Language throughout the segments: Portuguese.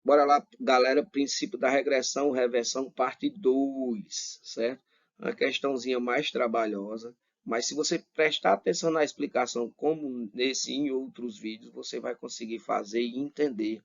Bora lá, galera, princípio da regressão, reversão, parte 2, certo? Uma questãozinha mais trabalhosa, mas se você prestar atenção na explicação, como nesse e em outros vídeos, você vai conseguir fazer e entender.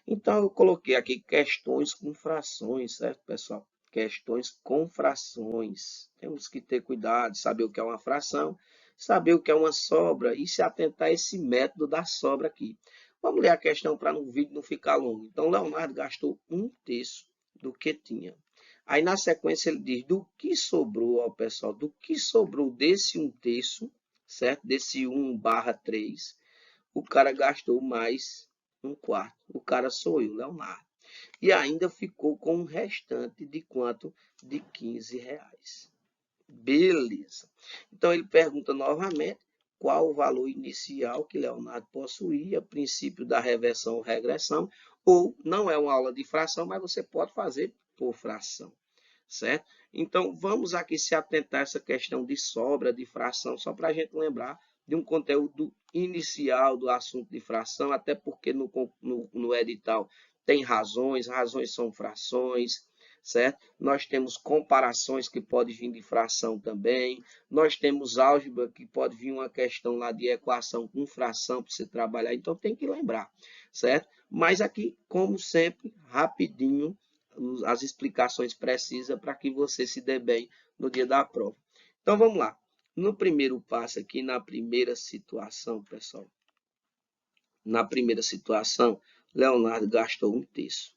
Então, eu coloquei aqui questões com frações, certo, pessoal? Questões com frações. Temos que ter cuidado, saber o que é uma fração, saber o que é uma sobra e se atentar a esse método da sobra aqui. Vamos ler a questão para o vídeo não ficar longo. Então, Leonardo gastou 1/3 do que tinha. Aí, na sequência, ele diz do que sobrou, ó, pessoal, do que sobrou desse 1/3, certo? Desse 1/3, o cara gastou mais 1/4. O cara sou eu, Leonardo. E ainda ficou com um restante de quanto? De R$ 15. Beleza. Então ele pergunta novamente qual o valor inicial que Leonardo possuía, princípio da reversão ou regressão, ou não é uma aula de fração, mas você pode fazer por fração, certo? Então vamos aqui se atentar a essa questão de sobra, de fração, só para a gente lembrar de um conteúdo inicial do assunto de fração, até porque no edital tem razões, razões são frações, certo? Nós temos comparações que pode vir de fração também, nós temos álgebra que pode vir uma questão lá de equação com fração para você trabalhar, então tem que lembrar, certo? Mas aqui, como sempre, rapidinho, as explicações precisas para que você se dê bem no dia da prova. Então vamos lá. No primeiro passo aqui, na primeira situação, pessoal, na primeira situação, Leonardo gastou 1/3.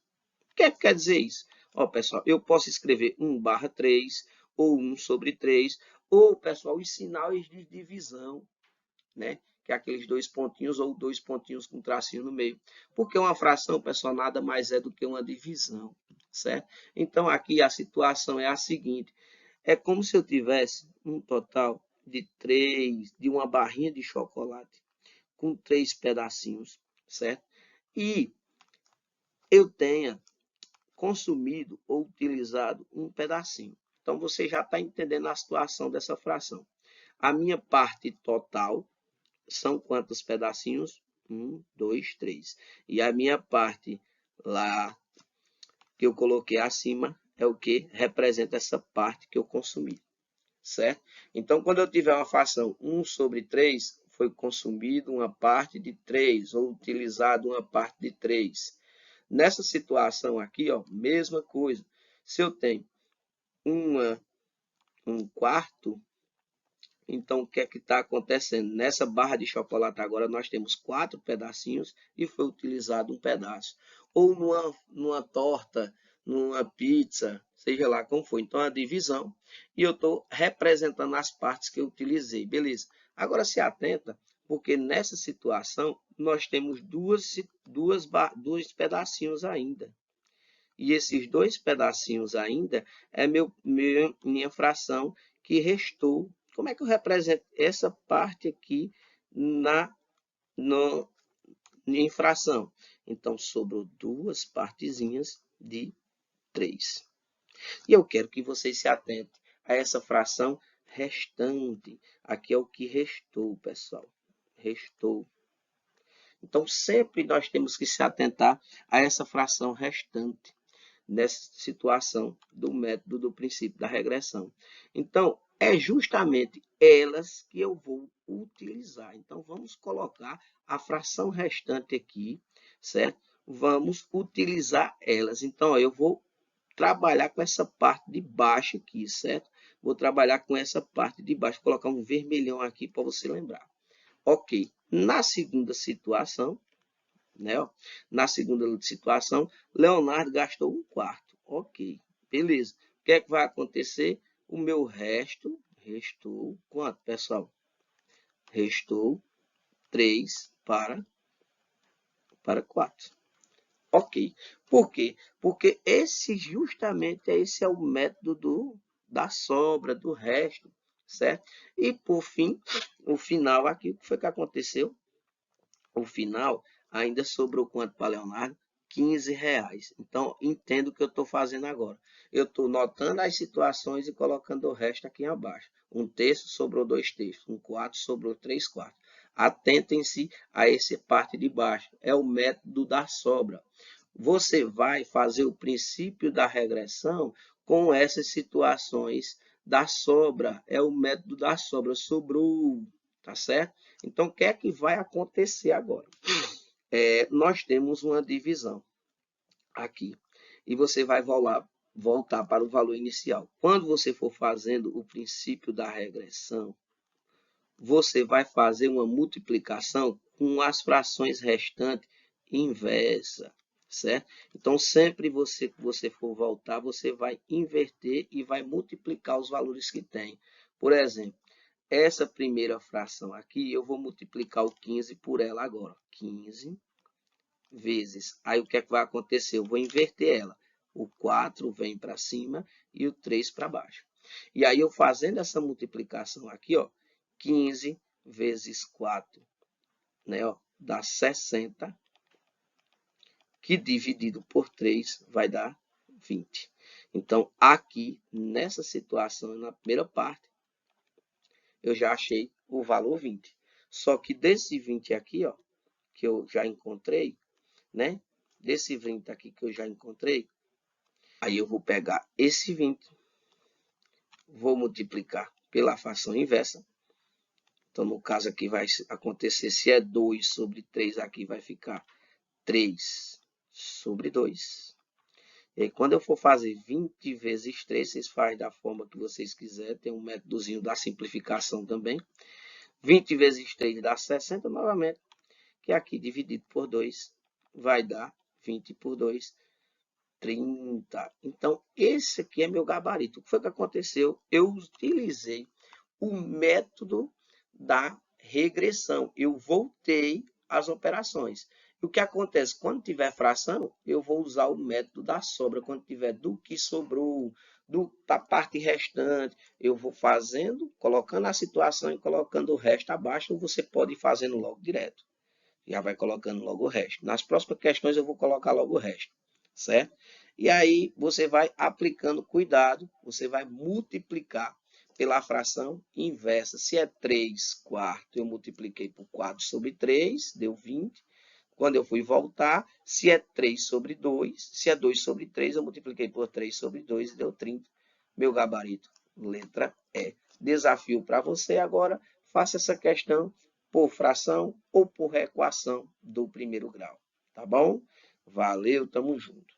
O que é que quer dizer isso? Ó, pessoal, eu posso escrever 1/3 ou 1/3, ou, pessoal, os sinais de divisão, né? Que é aqueles dois pontinhos ou dois pontinhos com tracinho no meio. Porque uma fração, pessoal, nada mais é do que uma divisão, certo? Então, aqui a situação é a seguinte. É como se eu tivesse um total de uma barrinha de chocolate com 3 pedacinhos, certo? E eu tenha consumido ou utilizado um pedacinho. Então, você já está entendendo a situação dessa fração. A minha parte total são quantos pedacinhos? 1, 2, 3. E a minha parte lá que eu coloquei acima é o que representa essa parte que eu consumi, certo? Então, quando eu tiver uma fração 1/3, foi consumido uma parte de 3, ou utilizado uma parte de 3. Nessa situação aqui, ó, mesma coisa. Se eu tenho um quarto, então o que é que está acontecendo? Nessa barra de chocolate agora nós temos 4 pedacinhos e foi utilizado um pedaço. Ou numa torta, numa pizza, seja lá como for. Então a divisão. E eu estou representando as partes que eu utilizei. Beleza. Agora se atenta, porque nessa situação nós temos dois pedacinhos ainda. E esses 2 pedacinhos ainda é minha fração que restou. Como é que eu represento essa parte aqui no, em fração? Então, sobrou 2 partezinhas de 3. E eu quero que vocês se atentem a essa fração restante. Aqui é o que restou, pessoal. Restou. Então, sempre nós temos que se atentar a essa fração restante nessa situação do método do princípio da regressão. Então, é justamente elas que eu vou utilizar. Então, vamos colocar a fração restante aqui, certo? Vamos utilizar elas. Então, eu vou trabalhar com essa parte de baixo aqui, certo? Vou trabalhar com essa parte de baixo. Vou colocar um vermelhão aqui para você lembrar. Ok. Na segunda situação, né? Na segunda situação, Leonardo gastou 1/4. Ok, beleza. O que é que vai acontecer? O meu restou quanto, pessoal? Restou 3 para 4. Ok. Por quê? Porque justamente esse é o método da sobra, do resto, certo? E por fim, o final aqui, o que foi que aconteceu? O final ainda sobrou quanto para Leonardo? R$ 15. Então, entendo o que eu estou fazendo agora. Eu estou notando as situações e colocando o resto aqui abaixo. 1/3 sobrou 2/3. 1/4 sobrou 3/4. Atentem-se a essa parte de baixo. É o método da sobra. você vai fazer o princípio da regressão com essas situações da sobra. É o método da sobra, sobrou, tá certo? Então, o que é que vai acontecer agora? Nós temos uma divisão aqui. E você vai voltar para o valor inicial. Quando você for fazendo o princípio da regressão, você vai fazer uma multiplicação com as frações restantes inversa, certo? Então, sempre que você for voltar, você vai inverter e vai multiplicar os valores que tem. Por exemplo, essa primeira fração aqui, eu vou multiplicar o 15 por ela agora. 15 vezes. Aí, o que é que vai acontecer? Eu vou inverter ela. O 4 vem para cima e o 3 para baixo. E aí, eu fazendo essa multiplicação aqui, ó, 15 vezes 4, né, ó, dá 60, que dividido por 3 vai dar 20. Então, aqui, nessa situação, na primeira parte, eu já achei o valor 20. Só que desse 20 aqui, ó, que eu já encontrei, né, desse 20 aqui que eu já encontrei, aí eu vou pegar esse 20, vou multiplicar pela fração inversa. Então, no caso aqui vai acontecer, se é 2 sobre 3, aqui vai ficar 3 sobre 2. E aí, quando eu for fazer 20 vezes 3, vocês fazem da forma que vocês quiserem. Tem um métodozinho da simplificação também. 20 vezes 3 dá 60 novamente, que aqui dividido por 2 vai dar 20 por 2, 30. Então, esse aqui é meu gabarito. O que foi que aconteceu? Eu utilizei o método da regressão. Eu voltei às operações. E o que acontece? Quando tiver fração, eu vou usar o método da sobra. Quando tiver do que sobrou, da parte restante, eu vou fazendo, colocando a situação e colocando o resto abaixo, ou você pode ir fazendo logo direto. Já vai colocando logo o resto. Nas próximas questões eu vou colocar logo o resto, certo? E aí você vai aplicando cuidado, você vai multiplicar pela fração inversa. Se é 3 quartos, eu multipliquei por 4 sobre 3, deu 20. Quando eu fui voltar, se é 3 sobre 2, se é 2 sobre 3, eu multipliquei por 3 sobre 2 e deu 30. Meu gabarito, letra E. Desafio para você agora, faça essa questão por fração ou por equação do primeiro grau. Tá bom? Valeu, tamo junto.